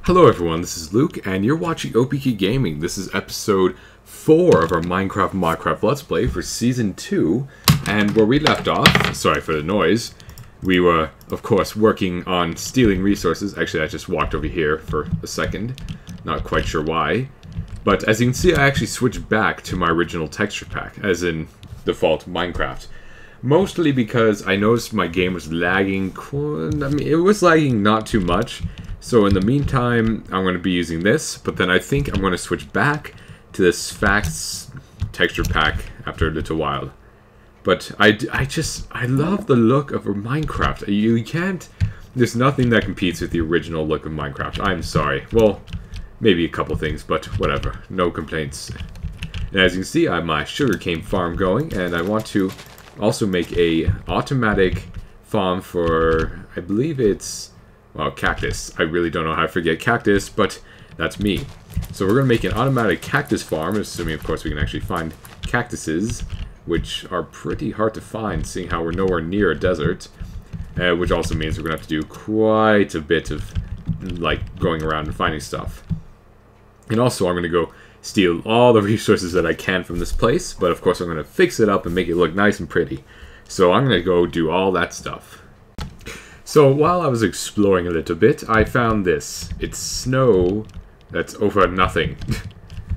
Hello everyone, this is Luke, and you're watching OPKGaming. This is episode 4 of our Minecraft Let's Play for Season 2. And where we left off, sorry for the noise, we were, of course, working on stealing resources. Actually, I just walked over here for a second. Not quite sure why. But as you can see, I actually switched back to my original texture pack, as in default Minecraft. Mostly because I noticed my game was lagging. I mean, it was lagging not too much. So in the meantime, I'm going to be using this, but then I think I'm going to switch back to this Facts texture pack after a little while. But I love the look of Minecraft. You can't, there's nothing that competes with the original look of Minecraft. I'm sorry. Well, maybe a couple things, but whatever. No complaints. And as you can see, I have my sugarcane farm going, and I want to also make a automatic farm for, I believe it's, well, cactus. I really don't know how to forget cactus, but that's me. So we're going to make an automatic cactus farm, assuming, of course, we can actually find cactuses, which are pretty hard to find, seeing how we're nowhere near a desert. Which also means we're going to have to do quite a bit of, like, going around and finding stuff. And also, I'm going to go steal all the resources that I can from this place, but of course, I'm going to fix it up and make it look nice and pretty. So I'm going to go do all that stuff. So while I was exploring a little bit, I found this. It's snow that's over nothing.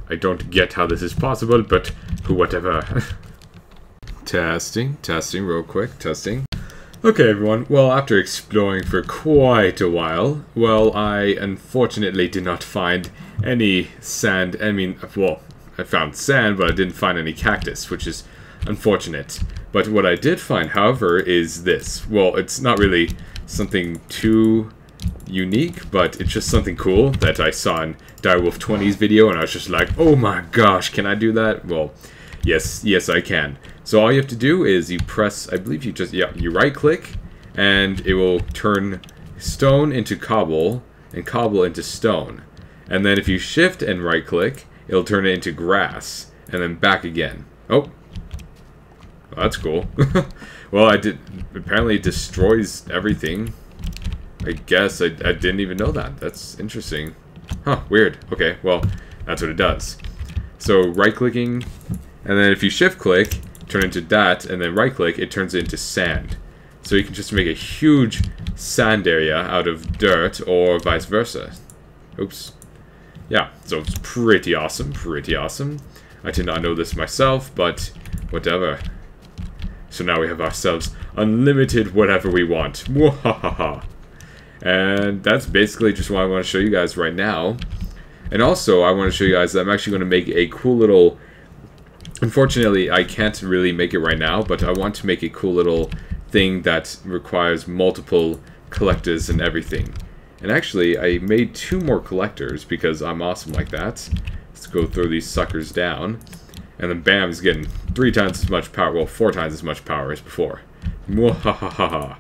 I don't get how this is possible, but whatever. Testing real quick, testing. Okay everyone, well after exploring for quite a while, well I unfortunately did not find any sand. I mean, well, I found sand, but I didn't find any cactus, which is unfortunate. But what I did find, however, is this. Well, it's not really something too unique, but it's just something cool that I saw in Direwolf 20's video, and I was just like, oh my gosh, can I do that? Well, yes I can. So all you have to do is you press, I believe you just, yeah, you right click, and it will turn stone into cobble, and cobble into stone. And then if you shift and right click, it'll turn it into grass, and then back again. Oh, well, that's cool. Well, apparently it destroys everything. I guess I didn't even know that. That's interesting. Huh, weird. Okay, well, that's what it does. So right-clicking, and then if you shift-click, turn into that, and then right-click, it turns it into sand. So you can just make a huge sand area out of dirt, or vice versa. Oops. Yeah, so it's pretty awesome, pretty awesome. I did not know this myself, but whatever. So now we have ourselves unlimited whatever we want. Mwahaha. And that's basically just what I want to show you guys right now. And also, I want to show you guys that I'm actually going to make a cool little... Unfortunately, I can't really make it right now, but I want to make a cool little thing that requires multiple collectors and everything. And actually, I made 2 more collectors because I'm awesome like that. Let's go throw these suckers down. And then bam, it's getting 3 times as much power, well, 4 times as much power as before. Mwahaha.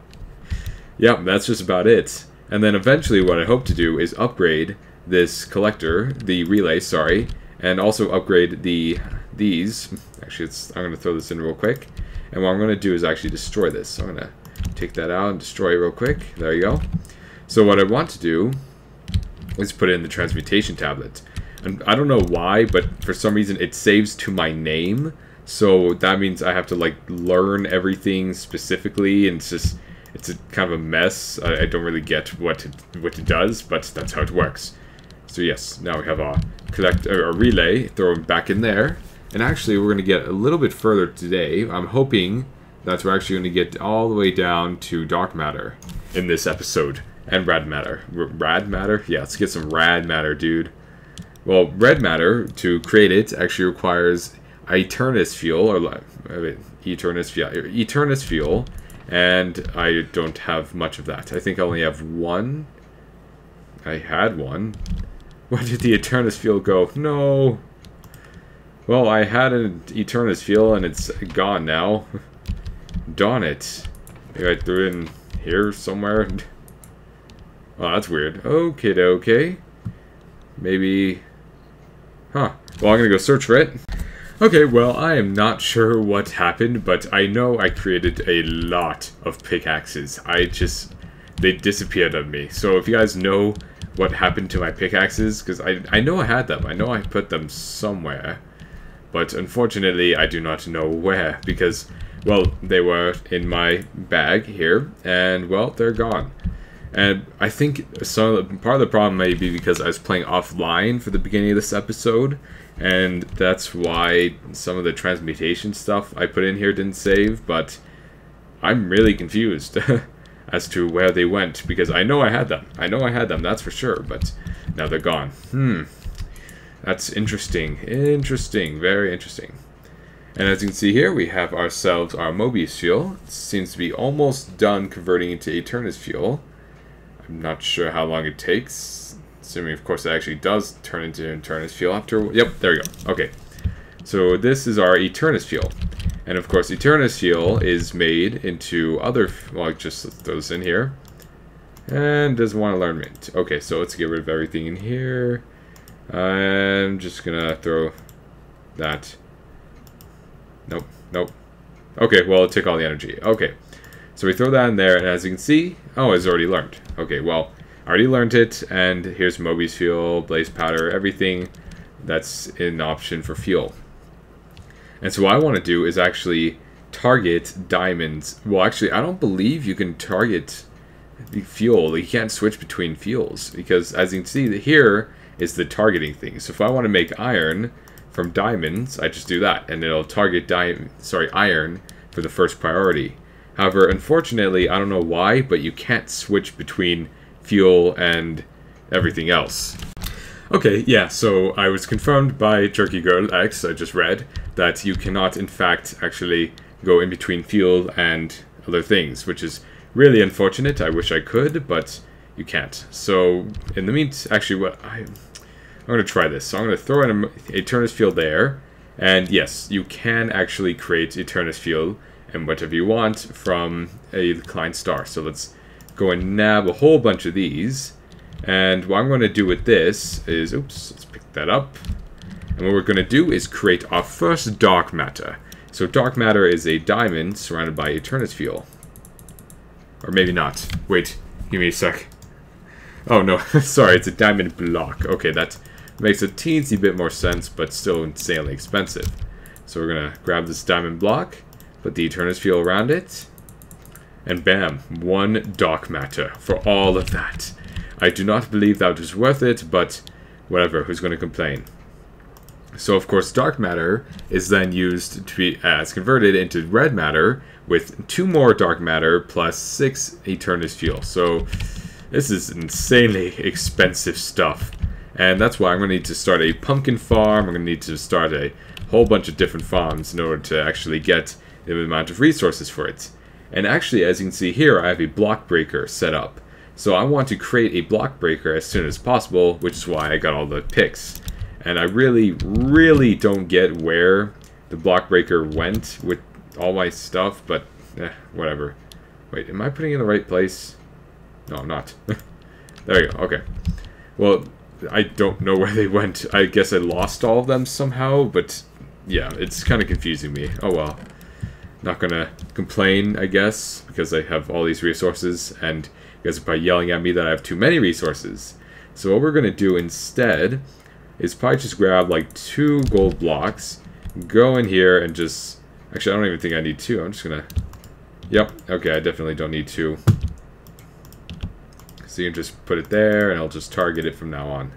Yep, that's just about it. And then eventually what I hope to do is upgrade this collector, the relay, sorry, and also upgrade these. Actually, I'm going to throw this in real quick. And what I'm going to do is actually destroy this. So I'm going to take that out and destroy it real quick. There you go. So what I want to do is put it in the transmutation tablet. And I don't know why, but for some reason it saves to my name. So that means I have to like learn everything specifically, and it's a kind of a mess. I don't really get what it does, but that's how it works. So yes, now we have our relay, throw it back in there. And actually we're going to get a little bit further today. I'm hoping that we're actually going to get all the way down to dark matter in this episode. And rad matter. Rad matter? Yeah, let's get some rad matter, dude. Well, red matter, to create it, actually requires Eternus fuel, or Eternus fuel, and I don't have much of that. I think I only have 1. I had 1. Where did the Eternus fuel go? No! Well, I had an Eternus fuel, and it's gone now. Darn it. Maybe I threw it in here somewhere. Oh, that's weird. Okay. Maybe... Huh. Well, I'm gonna go search for it. Okay, well, I am not sure what happened, but I know I created a lot of pickaxes. They disappeared on me. So if you guys know what happened to my pickaxes, because I know I had them. I know I put them somewhere. But unfortunately, I do not know where, because, well, they were in my bag here, and, well, they're gone. And I think part of the problem may be because I was playing offline for the beginning of this episode, and that's why some of the transmutation stuff I put in here didn't save, but I'm really confused as to where they went, because I know I had them. I know I had them, that's for sure, but now they're gone. That's interesting. Interesting. Very interesting. And as you can see here, we have ourselves our Mobius fuel. It seems to be almost done converting into Eternus fuel. I'm not sure how long it takes. Assuming, of course, it actually does turn into Eternus fuel after... Yep, there we go. Okay. So this is our Eternus fuel. And of course, Eternus fuel is made into other... Well, just throw this in here. And doesn't want to learn mint. Okay, so let's get rid of everything in here. I'm just gonna throw that. Nope, nope. Okay, well, it took all the energy. Okay, so we throw that in there, and as you can see, oh, it's already learned. Okay, well, I already learned it, and here's Mobius fuel, blaze powder, everything that's an option for fuel. And so what I want to do is actually target diamonds. Well, actually, I don't believe you can target the fuel. You can't switch between fuels, because as you can see here is the targeting thing. So if I want to make iron from diamonds, I just do that, and it'll target iron for the first priority. However, unfortunately, I don't know why, but you can't switch between fuel and everything else. Okay, yeah, so I was confirmed by Jerky Girl X, I just read, that you cannot, in fact, actually go in between fuel and other things, which is really unfortunate. I wish I could, but you can't. So, in the meantime, actually, I'm going to try this. So I'm going to throw in an Eternus fuel there. And yes, you can actually create Eternus fuel and whatever you want from a Klein star. So let's go and nab a whole bunch of these. And what I'm going to do with this is, oops, let's pick that up. And what we're going to do is create our first dark matter. So dark matter is a diamond surrounded by Eternus fuel. Or maybe not. Wait, give me a sec. Oh no, sorry, it's a diamond block. Okay, that makes a teensy bit more sense, but still insanely expensive. So we're gonna grab this diamond block, put the Eternus fuel around it, and bam, 1 dark matter for all of that. I do not believe that was worth it, but whatever, who's gonna complain? So of course, dark matter is then used to be as converted into red matter with 2 more dark matter plus 6 Eternus fuel. So this is insanely expensive stuff. And that's why I'm going to need to start a pumpkin farm. I'm going to need to start a whole bunch of different farms in order to actually get the amount of resources for it. And actually, as you can see here, I have a block breaker set up. So I want to create a block breaker as soon as possible, which is why I got all the picks. And I really, really don't get where the block breaker went with all my stuff, but whatever. Wait, am I putting it in the right place? No, I'm not. There you go, okay. Well, I don't know where they went. I guess I lost all of them somehow, but yeah, it's kind of confusing me. Oh well. Not gonna complain, I guess, because I have all these resources, and you guys are probably yelling at me that I have too many resources. So what we're gonna do instead is probably just grab like 2 gold blocks, go in here and just... Actually, I don't even think I need 2. I'm just gonna... Yep, okay, I definitely don't need 2. So you can just put it there, and I'll just target it from now on.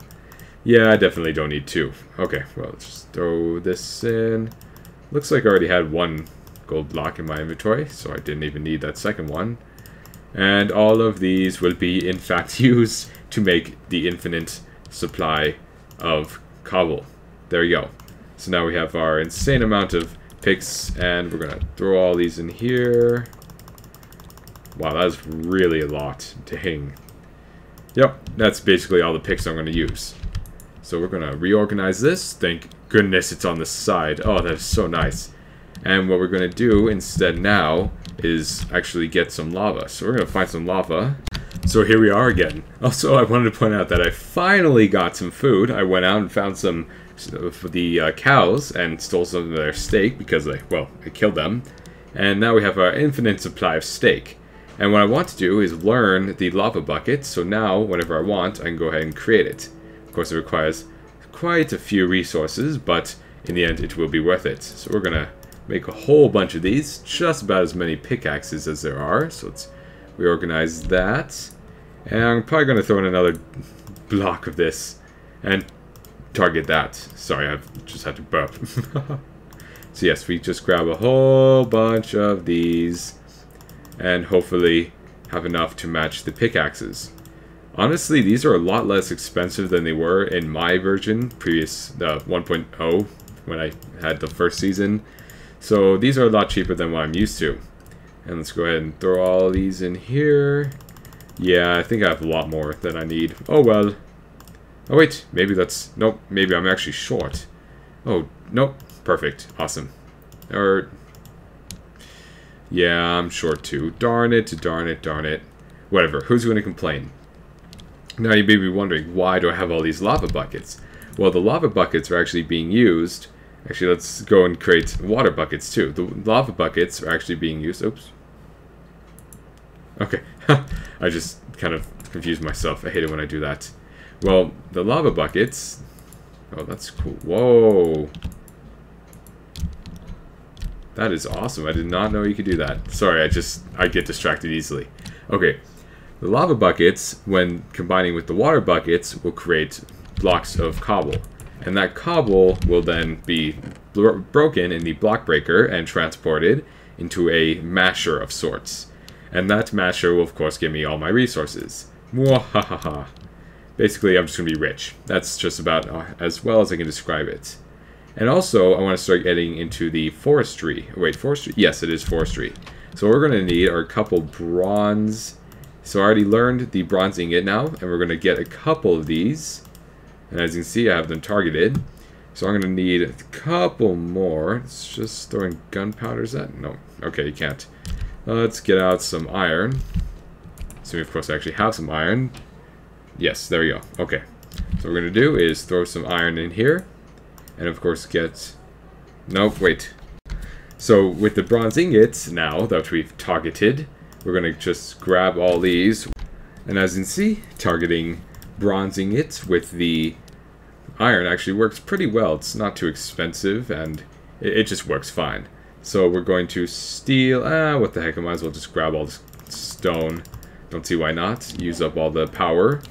Yeah, I definitely don't need 2. Okay, well, let's just throw this in. Looks like I already had 1 gold block in my inventory, so I didn't even need that second one. And all of these will be, in fact, used to make the infinite supply of cobble. There we go. So now we have our insane amount of picks, and we're going to throw all these in here. Wow, that's really a lot. Dang. Yep, that's basically all the picks I'm going to use. So we're going to reorganize this. Thank goodness it's on the side. Oh, that is so nice. And what we're going to do instead now is actually get some lava. So we're going to find some lava. So here we are again. Also, I wanted to point out that I finally got some food. I went out and found some of the cows and stole some of their steak because I killed them. And now we have our infinite supply of steak. And what I want to do is learn the lava bucket, so now whenever I want, I can go ahead and create it. Of course, it requires quite a few resources, but in the end, it will be worth it. So we're going to make a whole bunch of these, just about as many pickaxes as there are. So let's reorganize that. And I'm probably going to throw in another block of this and target that. Sorry, I've just had to burp. So yes, we just grab a whole bunch of these and hopefully have enough to match the pickaxes. Honestly, these are a lot less expensive than they were in my version, previous 1.0, when I had the first season. So these are a lot cheaper than what I'm used to. And let's go ahead and throw all these in here. Yeah, I think I have a lot more than I need. Oh well. Oh wait, maybe that's... Nope, maybe I'm actually short. Oh, nope. Perfect. Awesome. Or... Yeah, I'm short too. Darn it, darn it, darn it. Whatever, who's going to complain? Now you may be wondering, why do I have all these lava buckets? Well, the lava buckets are actually being used... Actually, let's go and create water buckets too. The lava buckets are actually being used... Oops. Okay. I just kind of confused myself. I hate it when I do that. Well, the lava buckets... Oh, that's cool. Whoa. That is awesome. I did not know you could do that. Sorry, I get distracted easily. Okay. The lava buckets, when combining with the water buckets, will create blocks of cobble. And that cobble will then be broken in the block breaker and transported into a masher of sorts. And that masher will, of course, give me all my resources. Mwahaha. Basically, I'm just going to be rich. That's just about as well as I can describe it. And also, I want to start getting into the forestry. Wait, forestry? Yes, it is forestry. So what we're going to need are a couple bronze. So I already learned the bronze ingot now, and we're going to get a couple of these. And as you can see, I have them targeted. So I'm going to need a couple more. It's just throwing gunpowder. Is that? No. Okay, you can't. Let's get out some iron. So we, of course, actually have some iron. Yes, there we go. Okay. So what we're going to do is throw some iron in here. And of course get... Nope, wait. So with the bronze ingots now that we've targeted, we're going to just grab all these. And as you can see, targeting bronze ingots with the iron actually works pretty well. It's not too expensive and it just works fine. So we're going to steal... what the heck, I might as well just grab all this stone. Don't see why not. Use up all the power.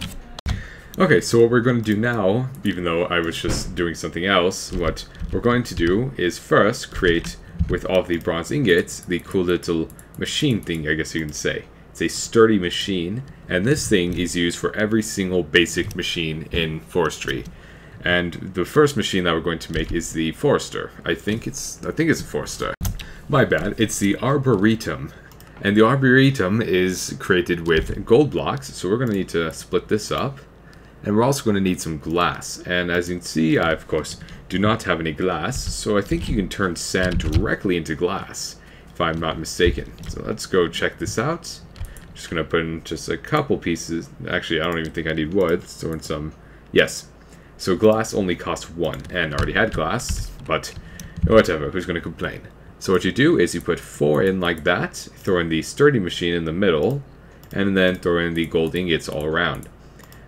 Okay, so what we're going to do now, even though I was just doing something else, what we're going to do is first create, with all of the bronze ingots, the cool little machine thing, I guess you can say. It's a sturdy machine, and this thing is used for every single basic machine in forestry. And the first machine that we're going to make is the forester. I think it's a forester. My bad, it's the arboretum. And the arboretum is created with gold blocks, so we're going to need to split this up. And we're also going to need some glass. And as you can see, I, of course, do not have any glass. So I think you can turn sand directly into glass, if I'm not mistaken. So let's go check this out. Just going to put in just a couple pieces. Actually, I don't even think I need wood. Let's throw in some. Yes. So glass only costs 1. And I already had glass, but whatever. Who's going to complain? So what you do is you put 4 in like that. Throw in the sturdy machine in the middle. And then throw in the gold ingots all around.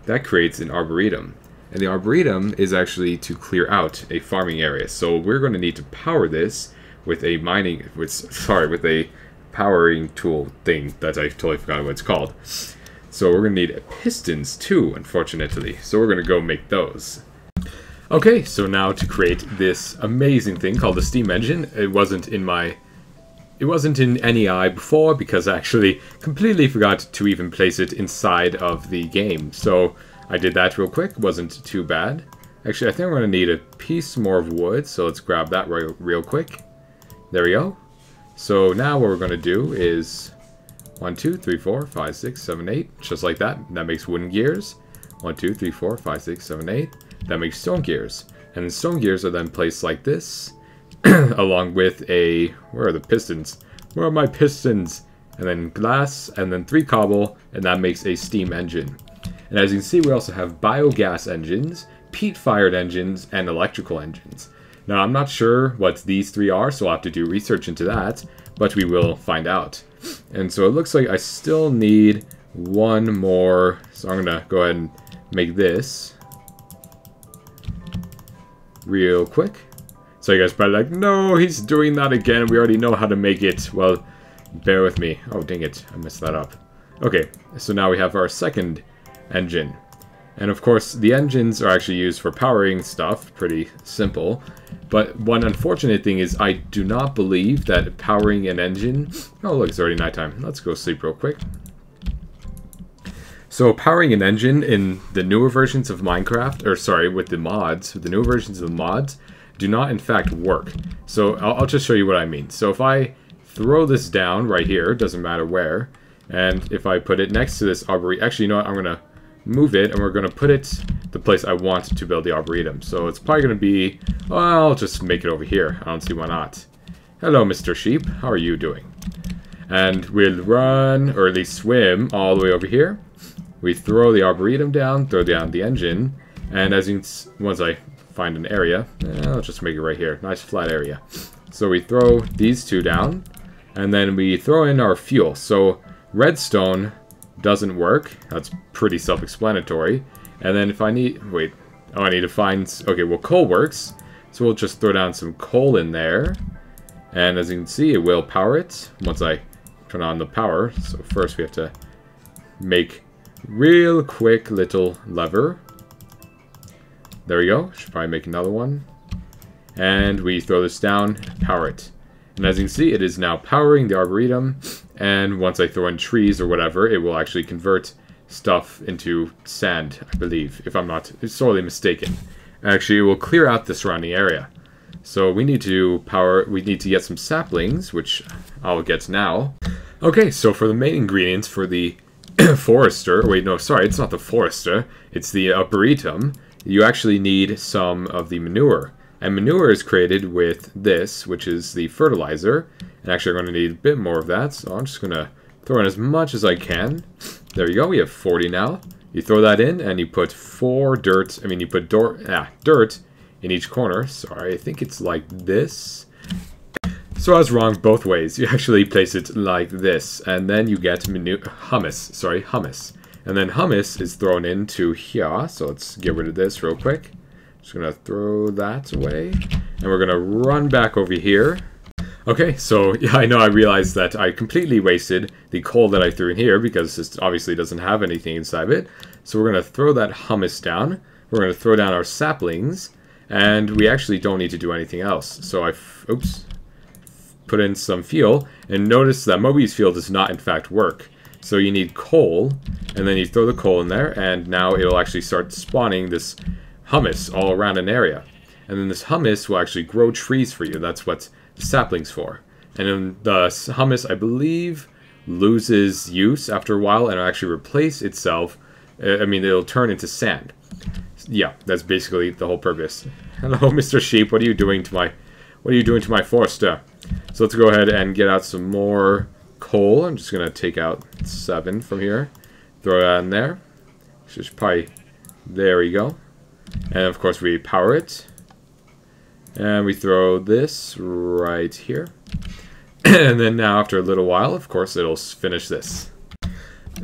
That creates an arboretum. And the arboretum is actually to clear out a farming area. So we're going to need to power this with a with a powering tool thing that I totally forgot what it's called. So we're going to need pistons too, unfortunately. So we're going to go make those. Okay, so now to create this amazing thing called the steam engine. It wasn't in NEI before because I actually completely forgot to even place it inside of the game. So I did that real quick. Wasn't too bad. Actually, I think we're going to need a piece more of wood. So let's grab that real quick. There we go. So now what we're going to do is 1, 2, 3, 4, 5, 6, 7, 8. Just like that. That makes wooden gears. 1, 2, 3, 4, 5, 6, 7, 8. That makes stone gears. And the stone gears are then placed like this. Along with a... Where are the pistons? Where are my pistons? And then glass, and then 3 cobble, and that makes a steam engine. And as you can see, we also have biogas engines, peat-fired engines, and electrical engines. Now, I'm not sure what these 3 are, so I'll have to do research into that. but we will find out. And so it looks like I still need one more, so I'm gonna go ahead and make this real quick. So you guys probably like, no, he's doing that again. We already know how to make it. Well, bear with me. Oh, dang it. I messed that up. Okay, so now we have our second engine. And of course, the engines are actually used for powering stuff. Pretty simple. But one unfortunate thing is I do not believe that powering an engine... Oh, look, it's already nighttime. Let's go sleep real quick. So powering an engine in the newer versions of Minecraft, or sorry, with the mods, with the newer versions of the mods, do not in fact work. So I'll just show you what I mean. So if I throw this down right here, doesn't matter where, and if I put it next to this arboretum, actually, you know what, I'm going to move it, and we're going to put it the place I want to build the arboretum. So it's probably going to be, well, I'll just make it over here. I don't see why not. Hello, Mr. Sheep. How are you doing? And we'll run, or at least swim, all the way over here. We throw the arboretum down, throw down the engine, and as you can, once I find an area, I'll just make it right here. Nice flat area. So we throw these two down, and then we throw in our fuel. So redstone doesn't work. That's pretty self-explanatory. And then if I need... Wait. Oh, I need to find... Okay, well, coal works. So we'll just throw down some coal in there. And as you can see, it will power it once I turn on the power. So first we have to make real quick little lever. There we go. Should probably make another one. And we throw this down, power it. And as you can see, it is now powering the arboretum. And once I throw in trees or whatever, it will actually convert stuff into sand, I believe, if I'm not sorely mistaken. Actually, it will clear out the surrounding area. So we need to get some saplings, which I'll get now. Okay, so for the main ingredients for the forester, wait, no, sorry, it's not the forester, it's the arboretum. You actually need some of the manure. And manure is created with this, which is the fertilizer. And actually, I'm going to need a bit more of that, so I'm just going to throw in as much as I can. There you go, we have 40 now. You throw that in, and you put dirt in each corner. Sorry, I think it's like this. So I was wrong both ways. You actually place it like this, and then you get hummus. And then hummus is thrown into here, so let's get rid of this real quick. Just gonna throw that away, and we're gonna run back over here. Okay, so yeah, I know I realized that I completely wasted the coal that I threw in here because this obviously doesn't have anything inside of it. So we're gonna throw that hummus down. We're gonna throw down our saplings, and we actually don't need to do anything else. So put in some fuel, and notice that Moby's fuel does not in fact work. So you need coal, and then you throw the coal in there, and now it'll actually start spawning this hummus all around an area. And then this hummus will actually grow trees for you. That's what the sapling's for. And then the hummus, I believe, loses use after a while, and it'll actually replace itself. It'll turn into sand. Yeah, that's basically the whole purpose. Hello, Mr. Sheep. What are you doing to my forester? So let's go ahead and get out some more coal. I'm just gonna take out 7 from here. Throw that in there. Just probably... There we go. And of course we power it. And we throw this right here. And then now after a little while, of course, it'll finish this.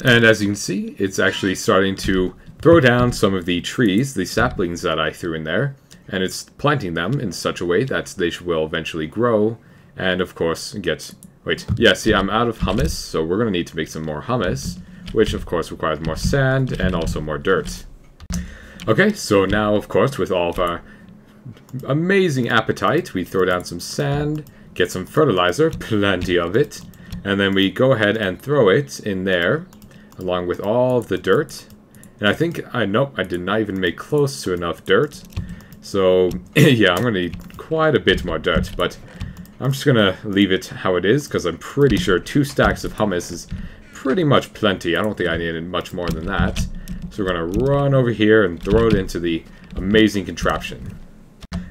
And as you can see, it's actually starting to throw down some of the trees, the saplings that I threw in there. And it's planting them in such a way that they will eventually grow. And of course get... Wait, yeah, see, I'm out of hummus, so we're going to need to make some more hummus, which of course requires more sand and also more dirt. Okay, so now, of course, with all of our amazing appetite, we throw down some sand, get some fertilizer, plenty of it, and then we go ahead and throw it in there, along with all of the dirt. And I think, nope, I did not even make close to enough dirt. So, yeah, I'm going to need quite a bit more dirt, but I'm just going to leave it how it is, because I'm pretty sure 2 stacks of hummus is pretty much plenty. I don't think I needed much more than that. So we're going to run over here and throw it into the amazing contraption.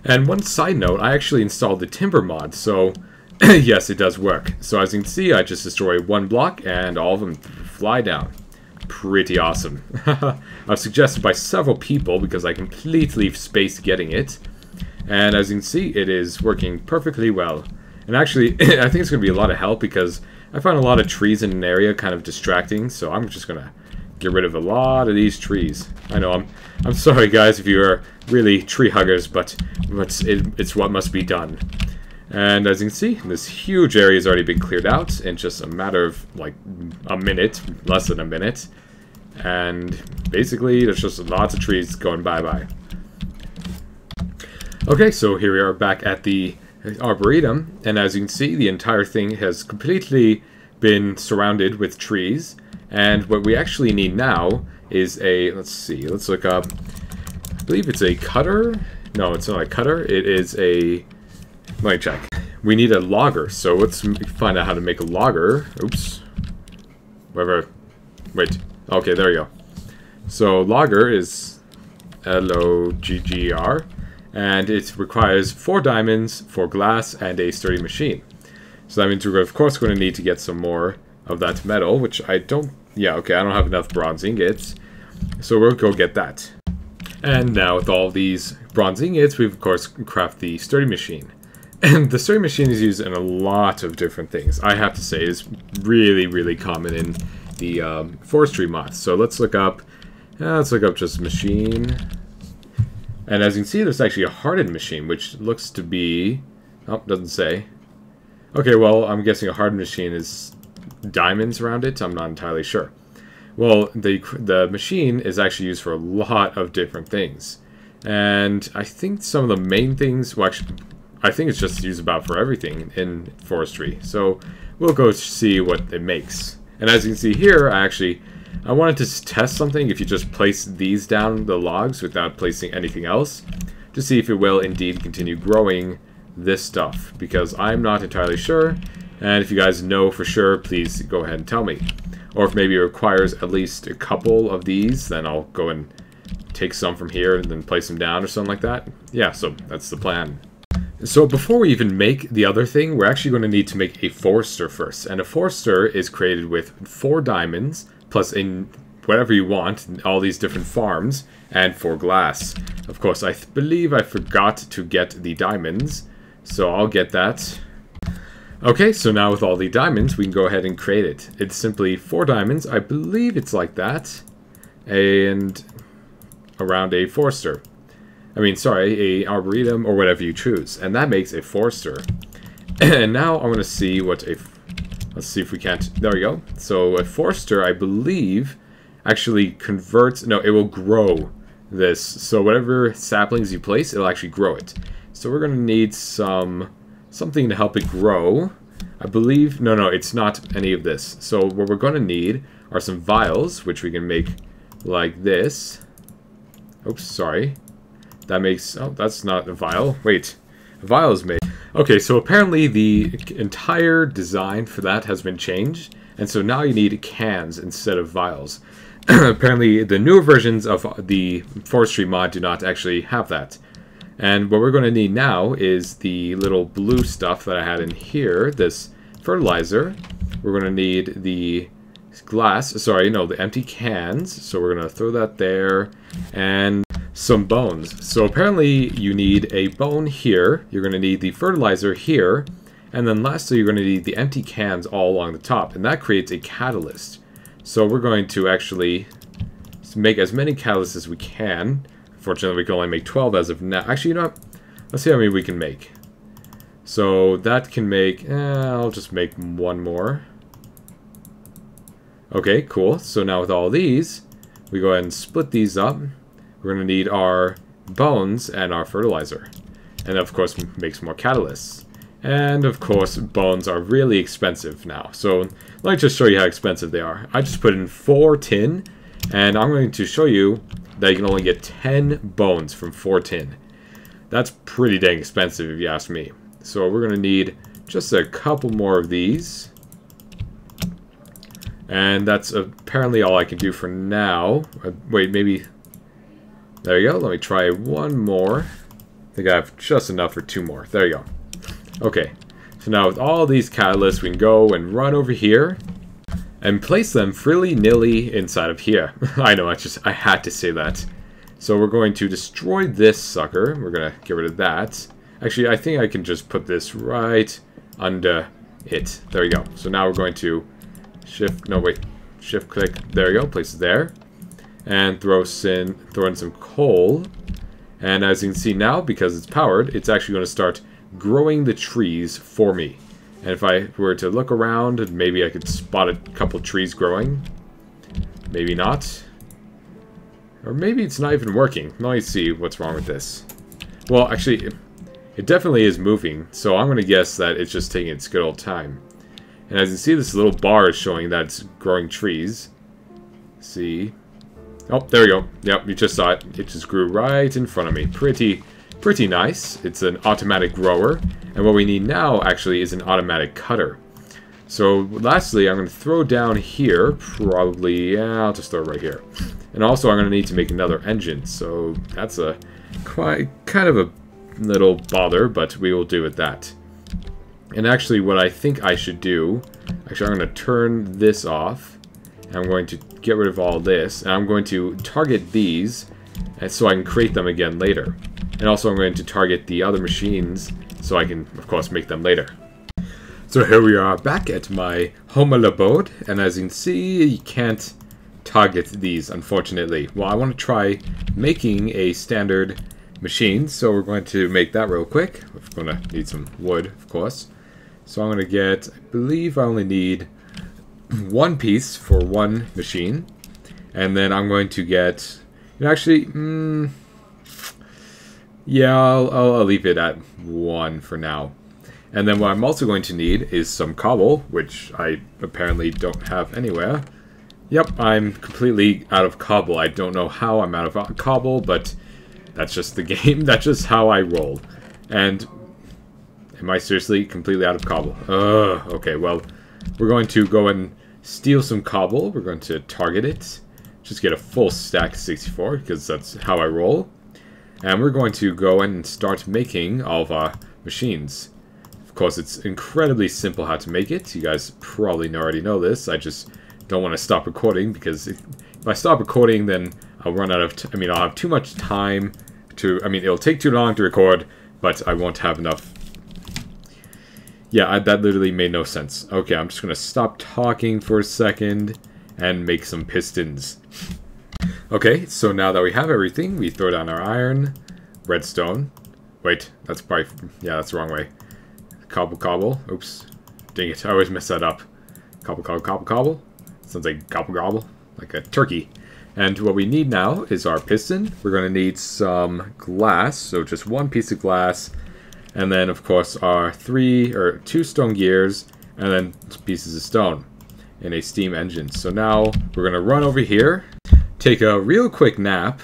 And one side note, I actually installed the timber mod, so yes, it does work. So as you can see, I just destroy 1 block and all of them fly down. Pretty awesome. I've suggested by several people because I completely spaced getting it. And as you can see, it is working perfectly well. And actually, I think it's going to be a lot of help because I find a lot of trees in an area kind of distracting. So I'm just going to get rid of a lot of these trees. I know, I'm sorry guys if you are really tree huggers, but it's what must be done. And as you can see, this huge area has already been cleared out in just a matter of like a minute, less than a minute. And basically, there's just lots of trees going bye-bye. Okay, so here we are back at the Arboretum, and as you can see, the entire thing has completely been surrounded with trees. And what we actually need now is a, let's look up, I believe it's a cutter. No, it's not a cutter, it is a, let me check. We need a logger, so let's find out how to make a logger. Oops. Whatever. Wait. Okay, there you go. So logger is L-O-G-G-R, and it requires 4 diamonds, 4 glass, and a sturdy machine. So that means we're of course going to need to get some more of that metal, which I don't, yeah, okay, I don't have enough bronze ingots, so we'll go get that. And now with all these bronze ingots, we of course craft the sturdy machine. And the sturdy machine is used in a lot of different things. I have to say it's really, really common in the Forestry mods. So let's look up just machine. And as you can see, there's actually a hardened machine, which looks to be, oh, doesn't say. Okay, well, I'm guessing a hardened machine is diamonds around it. I'm not entirely sure. Well, the machine is actually used for a lot of different things. And I think some of the main things, well, actually, I think it's just used about for everything in Forestry. So we'll go see what it makes. And as you can see here, I wanted to test something if you just place these down the logs without placing anything else, to see if it will indeed continue growing this stuff, because I'm not entirely sure, and if you guys know for sure, please go ahead and tell me. Or if maybe it requires at least a couple of these, then I'll go and take some from here and then place them down or something like that. Yeah, so that's the plan. So before we even make the other thing, we're actually going to need to make a Forester first. And a Forester is created with 4 diamonds, plus in whatever you want, all these different farms, and 4 glass. Of course, I believe I forgot to get the diamonds, so I'll get that. Okay, so now with all the diamonds, we can go ahead and create it. It's simply 4 diamonds, I believe it's like that, and around a Forester. I mean, sorry, a Arboretum, or whatever you choose. And that makes a Forester. And now I want to see what a... Let's see if we can't... There we go. So a Forester, I believe, actually converts... No, it will grow this. So whatever saplings you place, it'll actually grow it. So we're going to need something to help it grow. I believe... No, it's not any of this. So what we're going to need are some vials, which we can make like this. Oops, sorry. That makes... Oh, that's not a vial. Wait. A vial is made. Okay, so apparently the entire design for that has been changed. And so now you need cans instead of vials. Apparently the newer versions of the Forestry mod do not actually have that. And what we're going to need now is the little blue stuff that I had in here. This fertilizer. We're going to need the glass. Sorry, no, the empty cans. So we're going to throw that there. And... some bones. So apparently you need a bone here, you're going to need the fertilizer here, and then lastly you're going to need the empty cans all along the top, and that creates a catalyst. So we're going to actually make as many catalysts as we can. Unfortunately we can only make 12 as of now. Actually, you know what? Let's see how many we can make. So that can make, I'll just make 1 more. Okay, cool. So now with all these, we go ahead and split these up. We're going to need our bones and our fertilizer. And of course, makes more catalysts. And of course, bones are really expensive now. So let me just show you how expensive they are. I just put in 4 tin. And I'm going to show you that you can only get 10 bones from 4 tin. That's pretty dang expensive if you ask me. So we're going to need just a couple more of these. And that's apparently all I can do for now. Wait, maybe... There you go. Let me try 1 more. I think I have just enough for 2 more. There you go. Okay. So now with all these catalysts, we can go and run over here and place them frilly-nilly inside of here. I know, I had to say that. So we're going to destroy this sucker. We're going to get rid of that. Actually, I think I can just put this right under it. There we go. So now we're going to shift click. There we go. Place it there. And throw in some coal. And as you can see now, because it's powered, it's actually going to start growing the trees for me. And if I were to look around, maybe I could spot a couple trees growing. Maybe not. Or maybe it's not even working. Let me see what's wrong with this. Well, actually, it definitely is moving. So I'm going to guess that it's just taking its good old time. And as you see, this little bar is showing that it's growing trees. See? Oh, there we go. Yep, you just saw it. It just grew right in front of me. Pretty nice. It's an automatic grower. And what we need now, actually, is an automatic cutter. So, lastly, I'm going to throw down here, probably, yeah, I'll just throw it right here. And also, I'm going to need to make another engine. So, that's a kind of a little bother, but we will do with that. And actually, what I think I should do, actually, I'm going to turn this off. I'm going to get rid of all this, and I'm going to target these, and so I can create them again later. And also I'm going to target the other machines, so I can, of course, make them later. So here we are back at my home abode, and as you can see, you can't target these, unfortunately. Well, I want to try making a standard machine, so we're going to make that real quick. We're going to need some wood, of course. So I'm going to get, I believe I only need one piece for one machine, and then I'm going to get, actually, yeah, I'll leave it at one for now. And then what I'm also going to need is some cobble, which I apparently don't have anywhere. Yep, I'm completely out of cobble. I don't know how I'm out of cobble, but that's just the game. That's just how I roll. And am I seriously completely out of cobble? Okay, well, we're going to go and steal some cobble. We're going to target it. Just get a full stack of 64, because that's how I roll. And we're going to go and start making all of our machines. Of course, it's incredibly simple how to make it. You guys probably already know this. I just don't want to stop recording, because if I stop recording, then I'll run out of I'll have too much time to... it'll take too long to record, but I won't have enough. Yeah, that literally made no sense. Okay, I'm just going to stop talking for a second and make some pistons. Okay, so now that we have everything, we throw down our iron, redstone. Wait, that's probably... yeah, that's the wrong way. Cobble. Oops. Dang it, I always mess that up. Cobble. Sounds like gobble, like a turkey. And what we need now is our piston. We're going to need some glass, so just one piece of glass. And then, of course, our two stone gears, and then pieces of stone in a steam engine. So now we're going to run over here, take a real quick nap.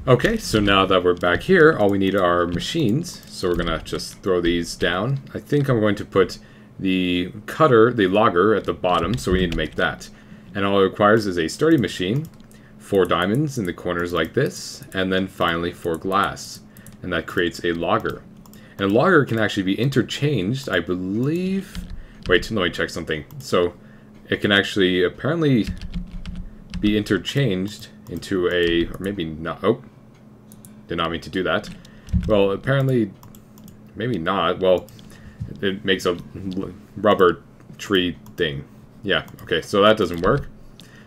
Okay, so now that we're back here, all we need are machines. So we're going to just throw these down. I think I'm going to put the logger at the bottom, so we need to make that. And all it requires is a sturdy machine, 4 diamonds in the corners like this, and then finally 4 glass. And that creates a logger. And a logger can actually be interchanged, I believe... Wait, let me check something. So, it can actually apparently be interchanged into a... or maybe not... oh, did not mean to do that. Well, apparently... maybe not. Well, it makes a rubber tree thing. Yeah, okay, so that doesn't work.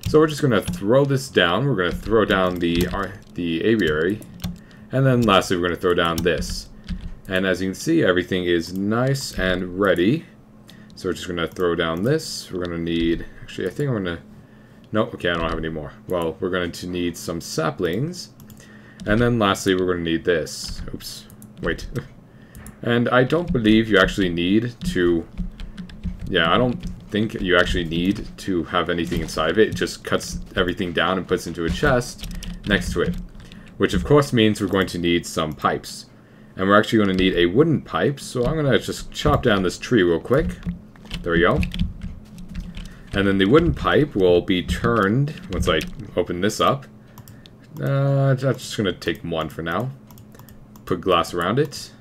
So we're just going to throw this down. We're going to throw down the aviary. And then lastly, we're going to throw down this. And as you can see, everything is nice and ready. So we're just going to throw down this. We're going to need... actually, I think I'm going to... no, okay, I don't have any more. Well, we're going to need some saplings. And then lastly, we're going to need this. Oops. Wait. And I don't believe you actually need to... yeah, I don't think you actually need to have anything inside of it. It just cuts everything down and puts into a chest next to it. Which, of course, means we're going to need some pipes. And we're actually going to need a wooden pipe, so I'm going to just chop down this tree real quick. There we go. And then the wooden pipe will be turned once I open this up. I'm just going to take one for now. Put glass around it.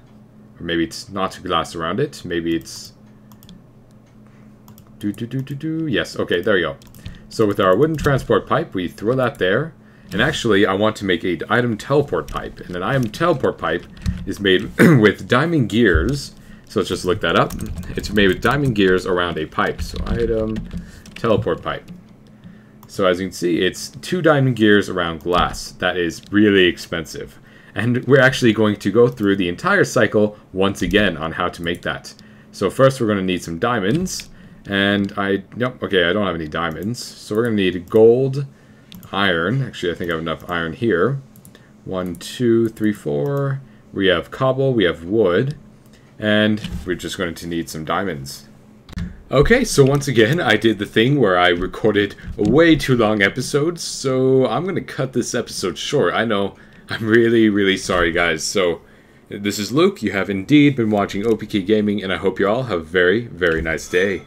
Or maybe it's not glass around it. Maybe it's... yes, okay, there we go. So with our wooden transport pipe, we throw that there. And actually, I want to make an item teleport pipe. And an item teleport pipe is made with diamond gears. So let's just look that up. It's made with diamond gears around a pipe. So item, teleport pipe. So as you can see, it's 2 diamond gears around glass. That is really expensive. And we're actually going to go through the entire cycle once again on how to make that. So first we're going to need some diamonds. And okay, I don't have any diamonds. So we're going to need gold, iron. Actually, I think I have enough iron here. 1, 2, 3, 4. We have cobble, we have wood. And we're just going to need some diamonds. Okay, so once again, I did the thing where I recorded a way too long episode. So I'm going to cut this episode short. I know, I'm really, really sorry, guys. So this is Luke. You have indeed been watching OPKGaming, and I hope you all have a very, very nice day.